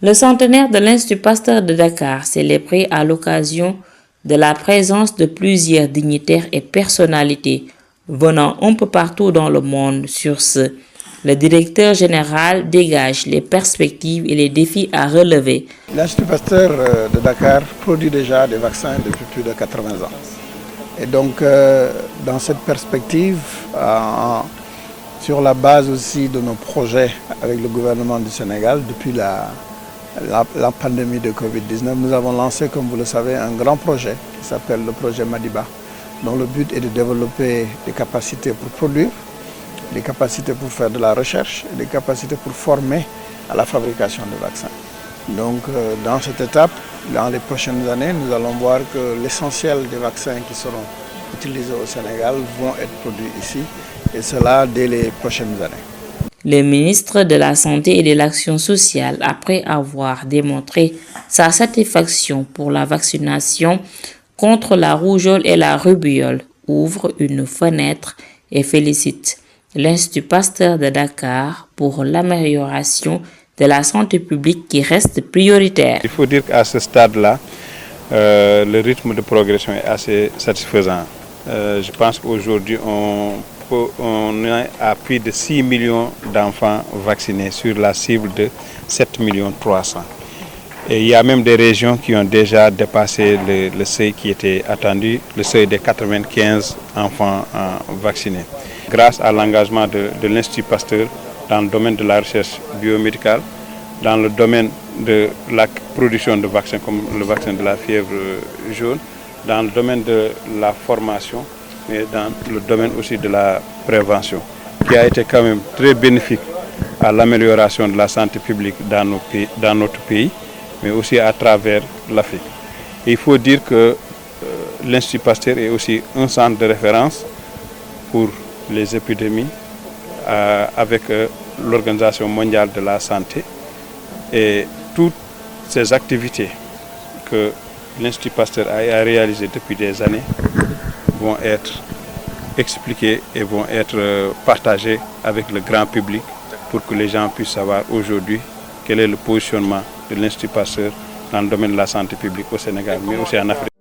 Le centenaire de l'Institut Pasteur de Dakar, célébré à l'occasion de la présence de plusieurs dignitaires et personnalités venant un peu partout dans le monde. Sur ce, le directeur général dégage les perspectives et les défis à relever. L'Institut Pasteur de Dakar produit déjà des vaccins depuis plus de 80 ans. Et donc, dans cette perspective, sur la base aussi de nos projets avec le gouvernement du Sénégal, depuis la pandémie de Covid-19, nous avons lancé, comme vous le savez, un grand projet qui s'appelle le projet Madiba, dont le but est de développer des capacités pour produire, des capacités pour faire de la recherche, et des capacités pour former à la fabrication de vaccins. Donc, dans cette étape, dans les prochaines années, nous allons voir que l'essentiel des vaccins qui seront utilisés au Sénégal vont être produits ici, et cela dès les prochaines années. Le ministre de la Santé et de l'Action sociale, après avoir démontré sa satisfaction pour la vaccination contre la rougeole et la rubéole, ouvre une fenêtre et félicite l'Institut Pasteur de Dakar pour l'amélioration de la santé publique qui reste prioritaire. Il faut dire qu'à ce stade-là, le rythme de progression est assez satisfaisant. Je pense qu'aujourd'hui, on est à plus de 6 millions d'enfants vaccinés sur la cible de 7 300 000. Et il y a même des régions qui ont déjà dépassé le seuil qui était attendu, le seuil des 95 enfants vaccinés. Grâce à l'engagement de l'Institut Pasteur dans le domaine de la recherche biomédicale, dans le domaine de la production de vaccins comme le vaccin de la fièvre jaune, dans le domaine de la formation, mais dans le domaine aussi de la prévention, qui a été quand même très bénéfique à l'amélioration de la santé publique dans notre pays, mais aussi à travers l'Afrique. Il faut dire que l'Institut Pasteur est aussi un centre de référence pour les épidémies avec l'Organisation mondiale de la santé, et toutes ces activités que l'Institut Pasteur a réalisées depuis des années vont être expliquées et vont être partagées avec le grand public pour que les gens puissent savoir aujourd'hui quel est le positionnement de l'Institut Pasteur dans le domaine de la santé publique au Sénégal, mais aussi en Afrique.